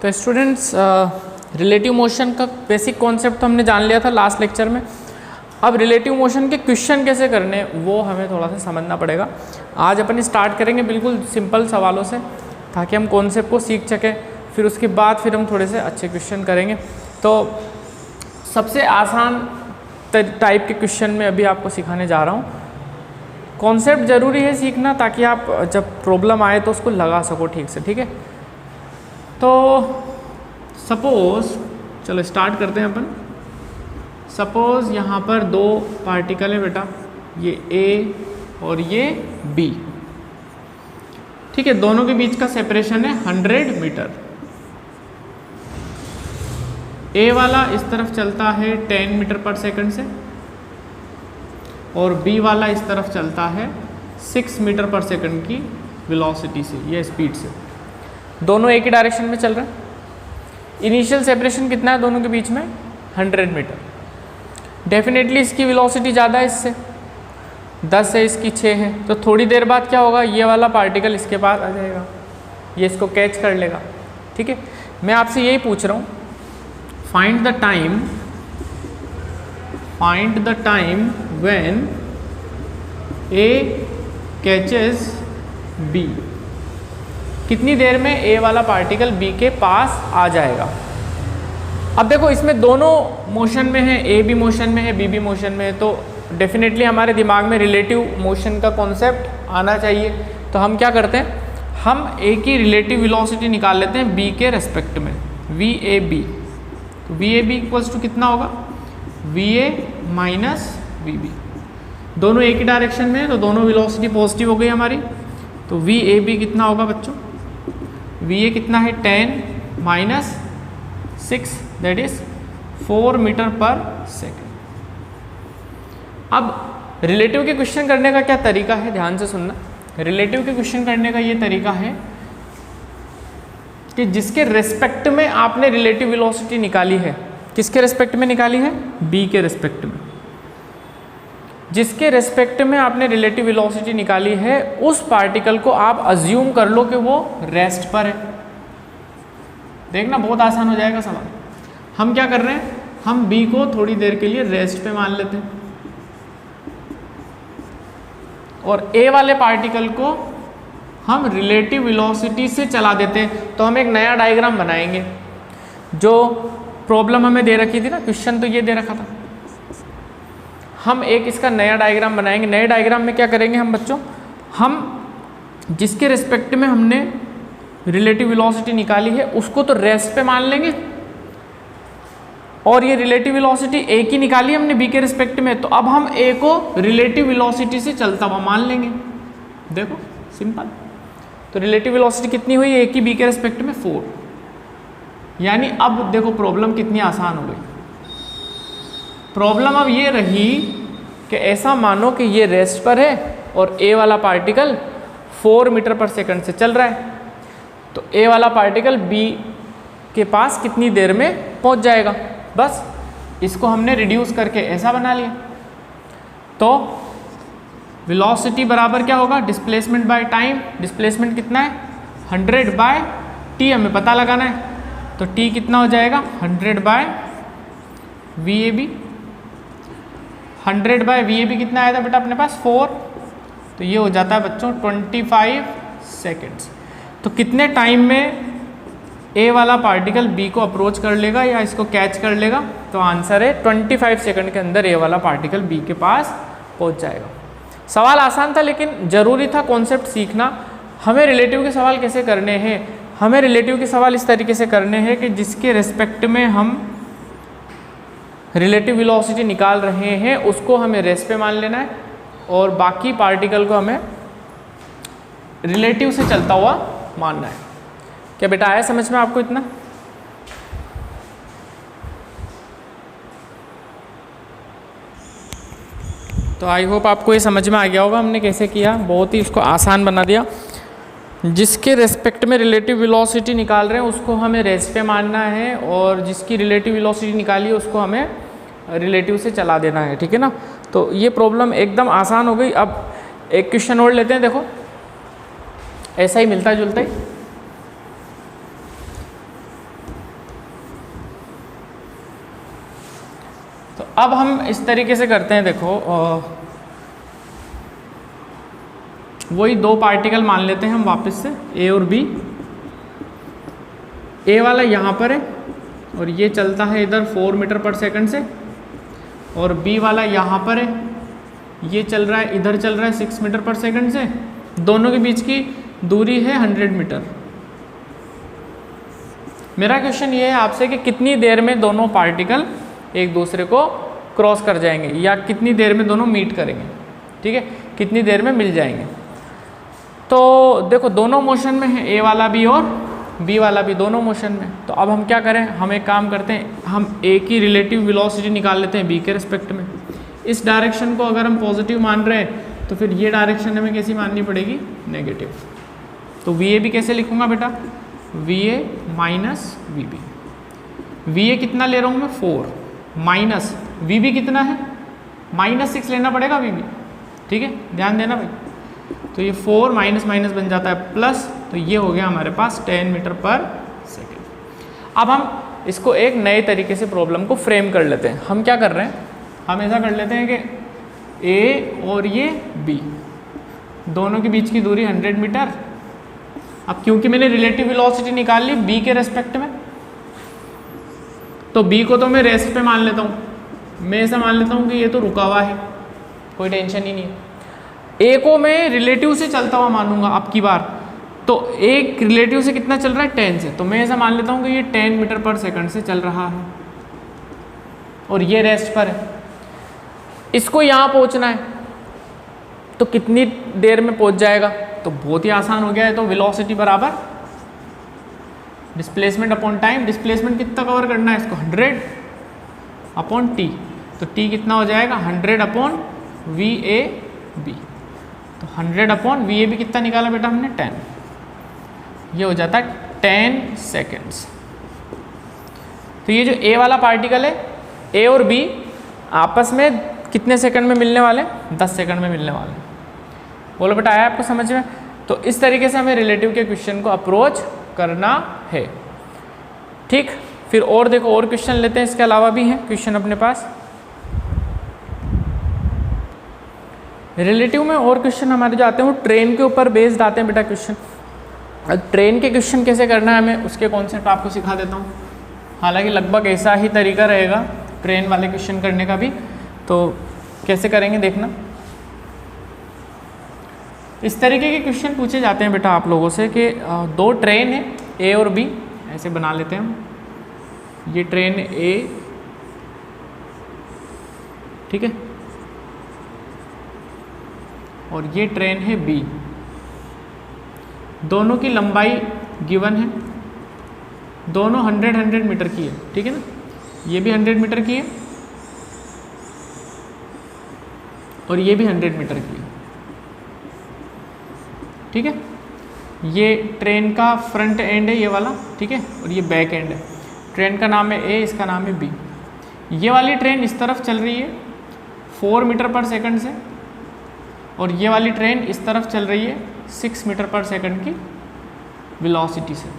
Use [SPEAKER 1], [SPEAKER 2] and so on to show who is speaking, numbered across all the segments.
[SPEAKER 1] तो students relative motion का basic concept तो हमने जान लिया था लास्ट लेक्चर में। अब रिलेटिव मोशन के क्वेश्चन कैसे करने वो हमें थोड़ा सा समझना पड़ेगा। आज अपन स्टार्ट करेंगे बिल्कुल सिंपल सवालों से ताकि हम कॉन्सेप्ट को सीख सकें, फिर उसके बाद फिर हम थोड़े से अच्छे क्वेश्चन करेंगे। तो सबसे आसान टाइप के क्वेश्चन में अभी आपको सिखाने जा रहा हूँ। कॉन्सेप्ट ज़रूरी है सीखना ताकि आप जब प्रॉब्लम आए तो उसको लगा सको ठीक से, ठीक है। तो सपोज़ चलो स्टार्ट करते हैं अपन। सपोज़ यहाँ पर दो पार्टिकल है बेटा, ये A और ये B, ठीक है। दोनों के बीच का सेपरेशन है 100 मीटर। A वाला इस तरफ चलता है 10 मीटर पर सेकंड से और B वाला इस तरफ चलता है 6 मीटर पर सेकंड की वेलोसिटी से या स्पीड से। दोनों एक ही डायरेक्शन में चल रहे हैं। इनिशियल सेपरेशन कितना है दोनों के बीच में? 100 मीटर। डेफिनेटली इसकी वेलोसिटी ज़्यादा है इससे, 10 है, इसकी 6 है। तो थोड़ी देर बाद क्या होगा, ये वाला पार्टिकल इसके पास आ जाएगा, ये इसको कैच कर लेगा, ठीक है। मैं आपसे यही पूछ रहा हूँ, find the time when A catches B। कितनी देर में A वाला पार्टिकल B के पास आ जाएगा। अब देखो इसमें दोनों मोशन में है, A भी मोशन में है, B भी मोशन में है, तो डेफिनेटली हमारे दिमाग में रिलेटिव मोशन का कॉन्सेप्ट आना चाहिए। तो हम क्या करते हैं, हम A की रिलेटिव वेलोसिटी निकाल लेते हैं B के रेस्पेक्ट में, VAB। तो VAB इक्वल्स टू कितना होगा, VA माइनस VB। दोनों एक ही डायरेक्शन में है तो दोनों वेलोसिटी पॉजिटिव हो गई हमारी। तो VAB कितना होगा बच्चों, VA कितना है 10 माइनस 6 दैट इज 4 मीटर पर सेकेंड। अब रिलेटिव के क्वेश्चन करने का क्या तरीका है, ध्यान से सुनना। रिलेटिव के क्वेश्चन करने का ये तरीका है कि जिसके रेस्पेक्ट में आपने रिलेटिव वेलोसिटी निकाली है, किसके रेस्पेक्ट में निकाली है, B के रेस्पेक्ट में। जिसके रेस्पेक्ट में आपने रिलेटिव वेलोसिटी निकाली है उस पार्टिकल को आप अज्यूम कर लो कि वो रेस्ट पर है। देखना बहुत आसान हो जाएगा सवाल। हम क्या कर रहे हैं, हम B को थोड़ी देर के लिए रेस्ट पे मान लेते हैं और A वाले पार्टिकल को हम रिलेटिव वेलोसिटी से चला देते हैं। तो हम एक नया डायग्राम बनाएंगे। जो प्रॉब्लम हमें दे रखी थी ना, क्वेश्चन तो ये दे रखा था, हम एक इसका नया डायग्राम बनाएंगे। नए डायग्राम में क्या करेंगे हम बच्चों, हम जिसके रिस्पेक्ट में हमने रिलेटिव वेलोसिटी निकाली है उसको तो रेस्ट पे मान लेंगे और ये रिलेटिव वेलोसिटी A की निकाली हमने B के रिस्पेक्ट में, तो अब हम A को रिलेटिव वेलोसिटी से चलता हुआ मान लेंगे। देखो सिंपल। तो रिलेटिव वेलोसिटी कितनी हुई A की B के रिस्पेक्ट में 4। यानी अब देखो प्रॉब्लम कितनी आसान हो गई। प्रॉब्लम अब ये रही कि ऐसा मानो कि ये रेस्ट पर है और A वाला पार्टिकल 4 मीटर पर सेकंड से चल रहा है। तो A वाला पार्टिकल B के पास कितनी देर में पहुंच जाएगा। बस इसको हमने रिड्यूस करके ऐसा बना लिया। तो वेलोसिटी बराबर क्या होगा, डिस्प्लेसमेंट बाय टाइम। डिस्प्लेसमेंट कितना है, 100 बाय T हमें पता लगाना है। तो T कितना हो जाएगा, 100 बाय VAB। 100 बाय VAB कितना आया था बेटा अपने पास 4। तो ये हो जाता है बच्चों 25 सेकेंड्स। तो कितने टाइम में A वाला पार्टिकल B को अप्रोच कर लेगा या इसको कैच कर लेगा, तो आंसर है 25 सेकंड के अंदर A वाला पार्टिकल B के पास पहुंच जाएगा। सवाल आसान था लेकिन ज़रूरी था कॉन्सेप्ट सीखना। हमें रिलेटिव के सवाल कैसे करने हैं, हमें रिलेटिव के सवाल इस तरीके से करने हैं कि जिसके रिस्पेक्ट में हम रिलेटिव वेलोसिटी निकाल रहे हैं उसको हमें रेस्ट पे मान लेना है और बाकी पार्टिकल को हमें रिलेटिव से चलता हुआ मानना है। क्या बेटा आया समझ में आपको इतना? तो आई होप आपको ये समझ में आ गया होगा हमने कैसे किया। बहुत ही इसको आसान बना दिया। जिसके रेस्पेक्ट में रिलेटिव वेलोसिटी निकाल रहे हैं उसको हमें रेस्ट पे मानना है और जिसकी रिलेटिव वेलोसिटी निकाली है उसको हमें रिलेटिव से चला देना है, ठीक है ना। तो ये प्रॉब्लम एकदम आसान हो गई। अब एक क्वेश्चन और लेते हैं। देखो ऐसा ही मिलता जुलता ही तो अब हम इस तरीके से करते हैं, देखो वही दो पार्टिकल मान लेते हैं हम वापस से, ए और बी। ए वाला यहाँ पर है और ये चलता है इधर 4 मीटर पर सेकंड से, और बी वाला यहाँ पर है, ये चल रहा है इधर चल रहा है 6 मीटर पर सेकंड से। दोनों के बीच की दूरी है 100 मीटर। मेरा क्वेश्चन ये है आपसे कि कितनी देर में दोनों पार्टिकल एक दूसरे को क्रॉस कर जाएंगे, या कितनी देर में दोनों मीट करेंगे, ठीक है, कितनी देर में मिल जाएंगे। तो देखो दोनों मोशन में है, ए वाला भी और बी वाला भी, दोनों मोशन में। तो अब हम क्या करें, हम एक काम करते हैं, हम ए की रिलेटिव वेलोसिटी निकाल लेते हैं बी के रिस्पेक्ट में। इस डायरेक्शन को अगर हम पॉजिटिव मान रहे हैं तो फिर ये डायरेक्शन हमें कैसी माननी पड़ेगी, नेगेटिव। तो वी ए भी कैसे लिखूंगा बेटा, V A minus V B. V A कितना ले रहा हूँ मैं 4, माइनस वी बी कितना है -6 लेना पड़ेगा वी बी, ठीक है, ध्यान देना भाई। तो ये 4 माइनस माइनस बन जाता है प्लस, तो ये हो गया हमारे पास 10 मीटर पर सेकेंड। अब हम इसको एक नए तरीके से प्रॉब्लम को फ्रेम कर लेते हैं। हम क्या कर रहे हैं, हम ऐसा कर लेते हैं कि ए और ये बी दोनों के बीच की दूरी 100 मीटर। अब क्योंकि मैंने रिलेटिव वेलोसिटी निकाल ली बी के रेस्पेक्ट में, तो बी को तो मैं रेस्ट पे मान लेता हूँ। मैं ऐसा मान लेता हूँ कि ये तो रुका हुआ है, कोई टेंशन ही नहीं है। ए को मैं रिलेटिव से चलता हुआ मानूंगा अब की बार, तो एक रिलेटिव से कितना चल रहा है 10 से, तो मैं ऐसा मान लेता हूँ कि ये 10 मीटर पर सेकंड से चल रहा है और ये रेस्ट पर है। इसको यहाँ पहुँचना है तो कितनी देर में पहुँच जाएगा, तो बहुत ही आसान हो गया है। तो वेलोसिटी बराबर डिस्प्लेसमेंट अपॉन टाइम। डिस्प्लेसमेंट कितना कवर करना है इसको, 100 अपॉन टी। तो टी कितना हो जाएगा 100 अपॉन वी ए बी। तो 100 अपॉन वी ए बी कितना निकाला बेटा हमने 10। ये हो जाता है 10 सेकेंड्स। तो ये जो ए वाला पार्टिकल है, ए और बी आपस में कितने सेकंड में मिलने वाले, 10 सेकंड में मिलने वाले। बोलो बेटा आया आपको समझ में। तो इस तरीके से हमें रिलेटिव के क्वेश्चन को अप्रोच करना है, ठीक। फिर और देखो और क्वेश्चन लेते हैं, इसके अलावा भी हैं क्वेश्चन अपने पास। रिलेटिव में और क्वेश्चन हमारे जो आते हैं वो ट्रेन के ऊपर बेस्ड आते हैं बेटा क्वेश्चन। ट्रेन के क्वेश्चन कैसे करना है हमें, उसके कॉन्सेप्ट आपको सिखा देता हूँ। हालांकि लगभग ऐसा ही तरीका रहेगा ट्रेन वाले क्वेश्चन करने का भी। तो कैसे करेंगे देखना। इस तरीके के क्वेश्चन पूछे जाते हैं बेटा आप लोगों से कि दो ट्रेन है ए और बी, ऐसे बना लेते हैं हम। ये ट्रेन ए, ठीक है, और ये ट्रेन है बी। दोनों की लंबाई गिवन है, दोनों 100 मीटर की है, ठीक है ना। ये भी 100 मीटर की है और ये भी 100 मीटर की है, ठीक है। ये ट्रेन का फ्रंट एंड है ये वाला, ठीक है, और ये बैक एंड है। ट्रेन का नाम है ए, इसका नाम है बी। ये वाली ट्रेन इस तरफ चल रही है 4 मीटर पर सेकंड से, और ये वाली ट्रेन इस तरफ चल रही है 6 मीटर पर सेकंड की वेलोसिटी से।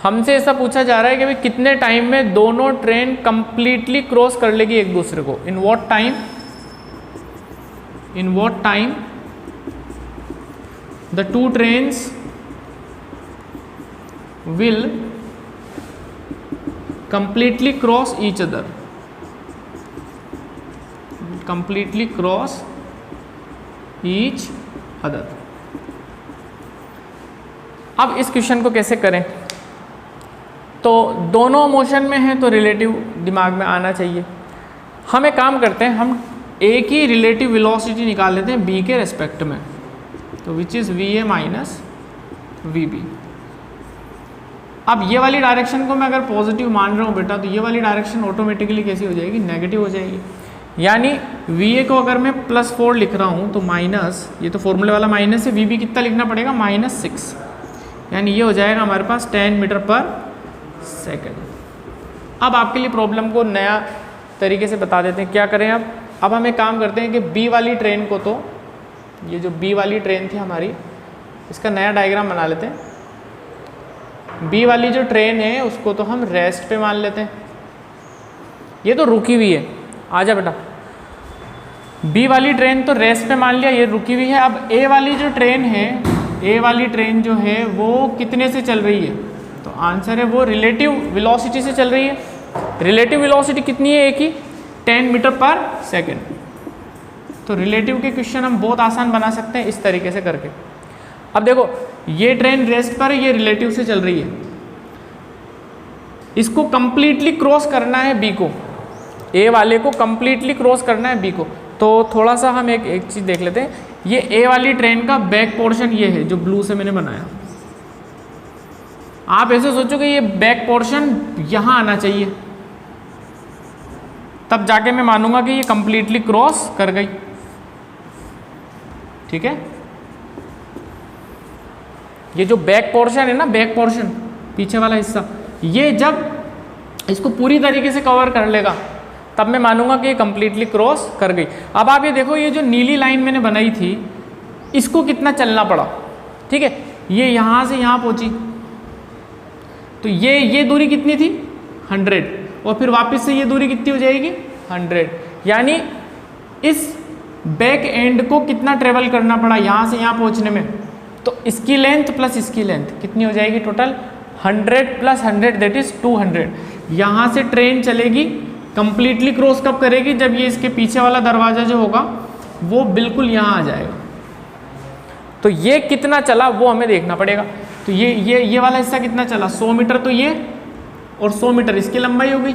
[SPEAKER 1] हमसे ऐसा पूछा जा रहा है कि भाई कितने टाइम में दोनों ट्रेन कंप्लीटली क्रॉस कर लेगी एक दूसरे को। इन what time the two trains will completely cross each other, completely cross each other। अब इस क्वेश्चन को कैसे करें, तो दोनों मोशन में हैं तो रिलेटिव दिमाग में आना चाहिए। हम एक काम करते हैं, हम ए की रिलेटिव वेलोसिटी निकाल लेते हैं बी के रेस्पेक्ट में, तो which is V A minus V B. अब ये वाली डायरेक्शन को मैं अगर पॉजिटिव मान रहा हूँ बेटा, तो ये वाली डायरेक्शन ऑटोमेटिकली कैसी हो जाएगी, नेगेटिव हो जाएगी। यानी वी ए को अगर मैं +4 लिख रहा हूँ तो माइनस, ये तो फॉर्मूले वाला माइनस है, वी बी कितना लिखना पड़ेगा -6, यानी ये हो जाएगा हमारे पास 10 मीटर पर सेकेंड। अब आपके लिए प्रॉब्लम को नया तरीके से बता देते हैं, क्या करें अब हम एक काम करते हैं कि बी वाली ट्रेन को, तो ये जो बी वाली ट्रेन थी हमारी, इसका नया डायग्राम बना लेते हैं। बी वाली जो ट्रेन है उसको तो हम रेस्ट पे मान लेते हैं। ये तो रुकी हुई है, आजा बेटा। बी वाली ट्रेन तो रेस्ट पे मान लिया, ये रुकी हुई है। अब ए वाली जो ट्रेन है, ए वाली ट्रेन जो है वो कितने से चल रही है? तो आंसर है वो रिलेटिव वेलोसिटी से चल रही है। रिलेटिव वेलोसिटी कितनी है ए की? 10 मीटर पर सेकेंड। तो रिलेटिव के क्वेश्चन हम बहुत आसान बना सकते हैं इस तरीके से करके। अब देखो ये ट्रेन रेस्ट पर है, ये रिलेटिव से चल रही है, इसको कंप्लीटली क्रॉस करना है बी को, ए वाले को कंप्लीटली क्रॉस करना है बी को। तो थोड़ा सा हम एक चीज़ देख लेते हैं। ये ए वाली ट्रेन का बैक पोर्शन ये है जो ब्लू से मैंने बनाया। आप ऐसे सोचो कि ये बैक पोर्शन यहाँ आना चाहिए, तब जाके मैं मानूंगा कि ये कंप्लीटली क्रॉस कर गई। ठीक है, ये जो बैक पोर्शन है ना, बैक पोर्शन पीछे वाला हिस्सा, ये जब इसको पूरी तरीके से कवर कर लेगा तब मैं मानूंगा कि ये कंप्लीटली क्रॉस कर गई। अब आप ये देखो, ये जो नीली लाइन मैंने बनाई थी इसको कितना चलना पड़ा। ठीक है, ये यहाँ से यहाँ पहुँची, तो ये दूरी कितनी थी? 100, और फिर वापस से ये दूरी कितनी हो जाएगी? 100। यानी इस बैक एंड को कितना ट्रेवल करना पड़ा यहाँ से यहाँ पहुँचने में? तो इसकी लेंथ प्लस इसकी लेंथ कितनी हो जाएगी टोटल? 100 + 100 that is 200। यहाँ से ट्रेन चलेगी, कंप्लीटली क्रॉस कब करेगी? जब ये इसके पीछे वाला दरवाज़ा जो होगा वो बिल्कुल यहाँ आ जाएगा। तो ये कितना चला वो हमें देखना पड़ेगा। तो ये वाला हिस्सा कितना चला? 100 मीटर तो ये, और 100 मीटर इसकी लंबाई हो गई।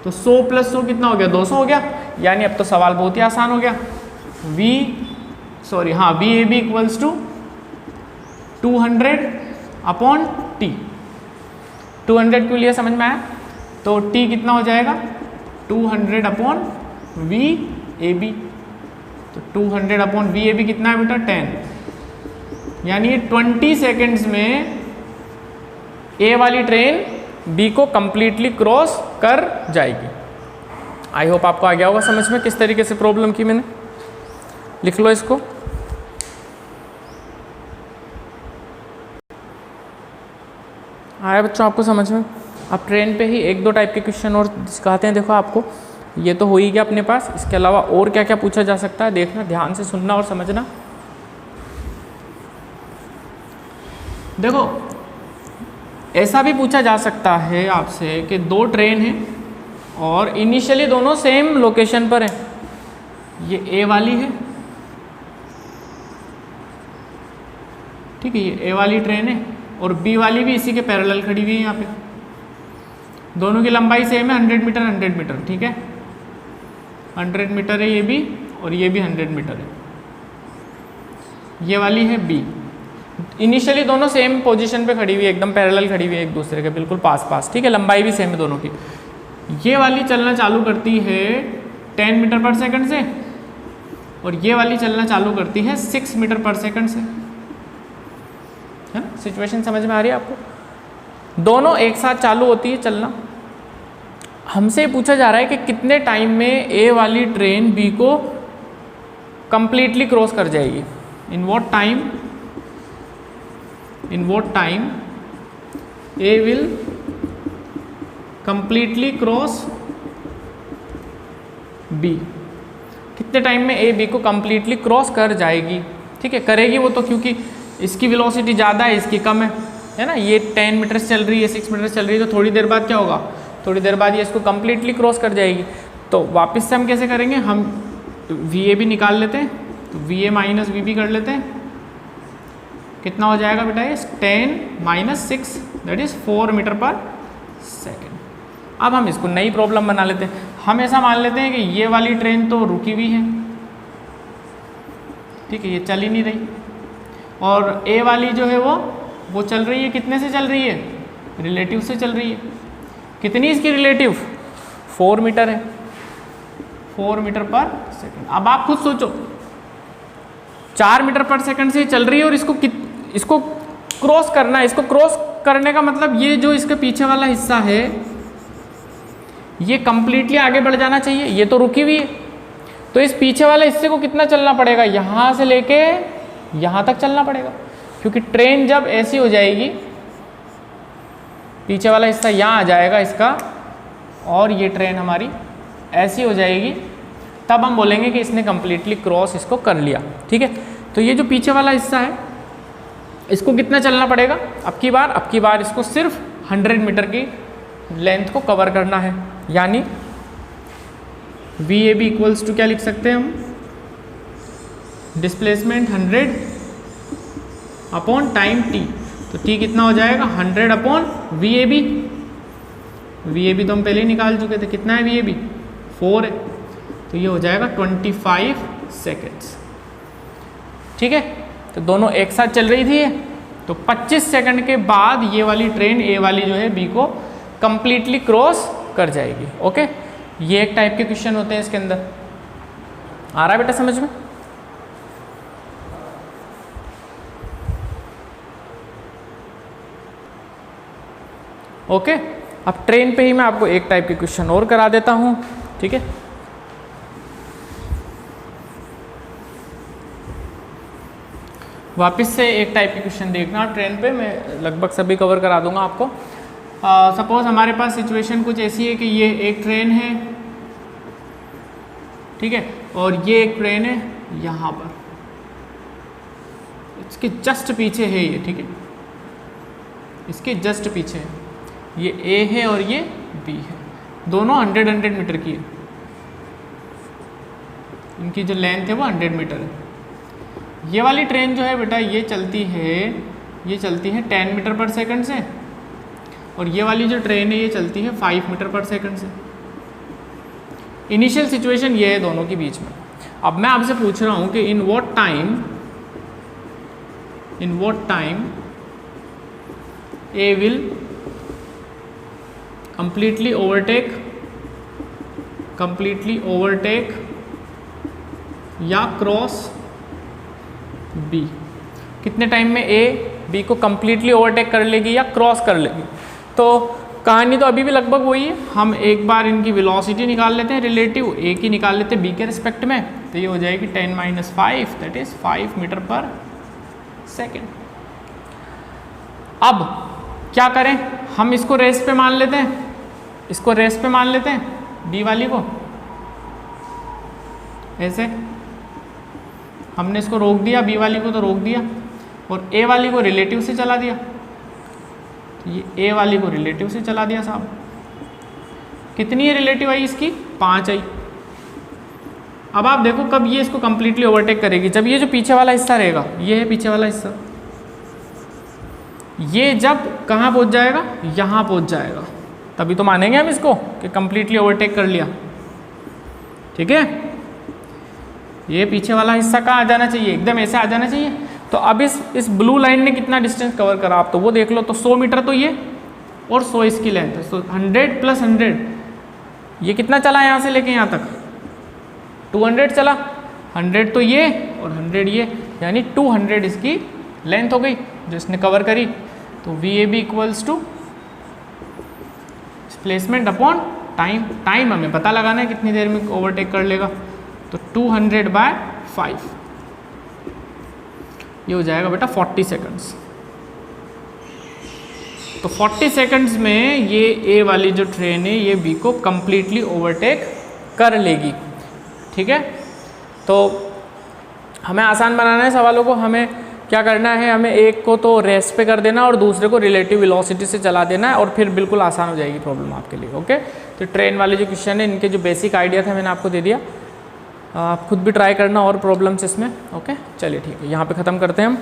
[SPEAKER 1] तो 100 + 100 कितना हो गया? 200 हो गया। यानी अब तो सवाल बहुत ही आसान हो गया। VAB = 200/T। 200 क्यों लिया समझ में आया? तो T कितना हो जाएगा? 200/VAB। तो 200/VAB कितना है बेटा? 10। यानी 20 सेकेंड्स में ए वाली ट्रेन बी को कंप्लीटली क्रॉस कर जाएगी। आई होप आपको आ गया होगा समझ में किस तरीके से प्रॉब्लम की मैंने। लिख लो इसको। आया बच्चों आपको समझ में? अब ट्रेन पे ही 1-2 टाइप के क्वेश्चन और सिखाते हैं। देखो आपको ये तो हो ही गया अपने पास, इसके अलावा और क्या क्या पूछा जा सकता है देखना, ध्यान से सुनना और समझना। देखो ऐसा भी पूछा जा सकता है आपसे कि 2 ट्रेन हैं और इनिशियली दोनों सेम लोकेशन पर हैं। ये ए वाली है, ठीक है, ये ए वाली ट्रेन है, और बी वाली भी इसी के पैरेलल खड़ी हुई है यहाँ पे। दोनों की लंबाई सेम है, 100 मीटर 100 मीटर। ठीक है, 100 मीटर है ये भी, और ये भी 100 मीटर है। ये वाली है बी। इनिशियली दोनों सेम पोजीशन पे खड़ी हुई है, एकदम पैरेलल खड़ी हुई है एक दूसरे के बिल्कुल पास पास। ठीक है, लंबाई भी सेम है दोनों की। ये वाली चलना चालू करती है 10 मीटर पर सेकंड से, और ये वाली चलना चालू करती है 6 मीटर पर सेकंड से। है ना, सिचुएशन समझ में आ रही है आपको? दोनों एक साथ चालू होती है चलना। हमसे पूछा जा रहा है कि कितने टाइम में ए वाली ट्रेन बी को कंप्लीटली क्रॉस कर जाएगी। In what time A will completely cross B. कितने टाइम में ए बी को कंप्लीटली क्रॉस कर जाएगी। ठीक है, करेगी वो तो क्योंकि इसकी वेलोसिटी ज़्यादा है, इसकी कम है ना। ये 10 मीटर से चल रही है, 6 मीटर से चल रही है, तो थोड़ी देर बाद क्या होगा? थोड़ी देर बाद ये इसको कंप्लीटली क्रॉस कर जाएगी। तो वापस से हम कैसे करेंगे? हम VA भी निकाल लेते हैं, तो VA - VB कर लेते हैं। कितना हो जाएगा बेटा? ये 10 - 6 दैट इज़ 4 मीटर पर सेकेंड। अब हम इसको नई प्रॉब्लम बना लेते हैं। हम ऐसा मान लेते हैं कि ये वाली ट्रेन तो रुकी हुई है, ठीक है, ये चल ही नहीं रही, और ए वाली जो है वो चल रही है। कितने से चल रही है? रिलेटिव से चल रही है। कितनी इसकी रिलेटिव? 4 मीटर है, 4 मीटर पर सेकंड। अब आप खुद सोचो, 4 मीटर पर सेकंड से चल रही है और इसको क्रॉस करना है। इसको क्रॉस करने का मतलब ये जो इसके पीछे वाला हिस्सा है ये कंप्लीटली आगे बढ़ जाना चाहिए। ये तो रुकी हुई है, तो इस पीछे वाले हिस्से को कितना चलना पड़ेगा? यहाँ से लेके यहाँ तक चलना पड़ेगा, क्योंकि ट्रेन जब ऐसी हो जाएगी, पीछे वाला हिस्सा यहाँ आ जाएगा इसका, और ये ट्रेन हमारी ऐसी हो जाएगी, तब हम बोलेंगे कि इसने कंप्लीटली क्रॉस इसको कर लिया। ठीक है, तो ये जो पीछे वाला हिस्सा है इसको कितना चलना पड़ेगा अब की बार इसको सिर्फ 100 मीटर की लेंथ को कवर करना है, यानी VAB इक्वल्स टू क्या लिख सकते हैं हम, डिस्प्लेसमेंट 100 अपॉन टाइम t। तो t कितना हो जाएगा 100 अपॉन VAB। VAB तो हम पहले ही निकाल चुके थे, कितना है VAB 4 है, तो ये हो जाएगा 25 सेकेंड्स। ठीक है, तो दोनों एक साथ चल रही थी, तो 25 सेकंड के बाद ये वाली ट्रेन A वाली जो है B को कंप्लीटली क्रॉस कर जाएगी। ओके, ये एक टाइप के क्वेश्चन होते हैं इसके अंदर। आ रहा है बेटा समझ में? ओके, अब ट्रेन पे ही मैं आपको एक टाइप के क्वेश्चन और करा देता हूं। ठीक है, वापस से एक टाइप के क्वेश्चन देखना ट्रेन पे, मैं लगभग सभी कवर करा दूंगा आपको। सपोज हमारे पास सिचुएशन कुछ ऐसी है कि ये एक ट्रेन है, ठीक है, और ये एक ट्रेन है यहाँ पर, इसके जस्ट पीछे है ये। ठीक है, इसके जस्ट पीछे है, ये A है और ये B है, दोनों 100 मीटर की है, इनकी जो लेंथ है वो 100 मीटर है। ये वाली ट्रेन जो है बेटा ये चलती है 10 मीटर पर सेकंड से, और ये वाली जो ट्रेन है ये चलती है 5 मीटर पर सेकंड से। इनिशियल सिचुएशन ये है दोनों के बीच में। अब मैं आपसे पूछ रहा हूं कि इन what time A will completely overtake या क्रॉस B, कितने टाइम में A B को completely overtake कर लेगी या क्रॉस कर लेगी। तो कहानी तो अभी भी लगभग वही है, हम एक बार इनकी वेलोसिटी निकाल लेते हैं, रिलेटिव A की निकाल लेते हैं B के रिस्पेक्ट में, तो ये हो जाएगी 10 - 5 दैट इज 5 मीटर पर सेकेंड। अब क्या करें, हम इसको रेस पे मान लेते हैं, B वाली को ऐसे हमने इसको रोक दिया, B वाली को तो रोक दिया, और A वाली को रिलेटिव से चला दिया, तो ये A वाली को रिलेटिव से चला दिया साहब। कितनी है रिलेटिव आई इसकी 5 आई। अब आप देखो कब ये इसको कंप्लीटली ओवरटेक करेगी, जब ये जो पीछे वाला हिस्सा रहेगा, ये है पीछे वाला हिस्सा, ये जब कहाँ पहुँच जाएगा, यहाँ पहुँच जाएगा, तभी तो मानेंगे हम इसको कि कंप्लीटली ओवरटेक कर लिया। ठीक है, ये पीछे वाला हिस्सा कहाँ आ जाना चाहिए, एकदम ऐसे आ जाना चाहिए। तो अब इस ब्लू लाइन ने कितना डिस्टेंस कवर करा आप तो वो देख लो, तो 100 मीटर तो ये और 100 इसकी लेंथ है, तो 100 + 100 ये कितना चला यहाँ से लेके यहाँ तक 200 चला, 100 तो ये और 100 ये, यानी 200 इसकी लेंथ हो गई जो इसने कवर करी। तो VAB equals to displacement upon time हमें पता लगाना है कितनी देर में ओवरटेक कर लेगा, तो 200/5 ये हो जाएगा बेटा 40 सेकंड्स। तो 40 सेकंड्स में ये A वाली जो ट्रेन है ये B को कंप्लीटली ओवरटेक कर लेगी। ठीक है, तो हमें आसान बनाना है सवालों को, हमें क्या करना है, हमें एक को तो रेस्ट पे कर देना और दूसरे को रिलेटिव वेलोसिटी से चला देना है, और फिर बिल्कुल आसान हो जाएगी प्रॉब्लम आपके लिए। ओके, तो ट्रेन वाले जो क्वेश्चन है इनके जो बेसिक आइडिया था मैंने आपको दे दिया, आप खुद भी ट्राई करना और प्रॉब्लम्स इसमें। ओके, चलिए ठीक है, यहाँ पे ख़त्म करते हैं हम।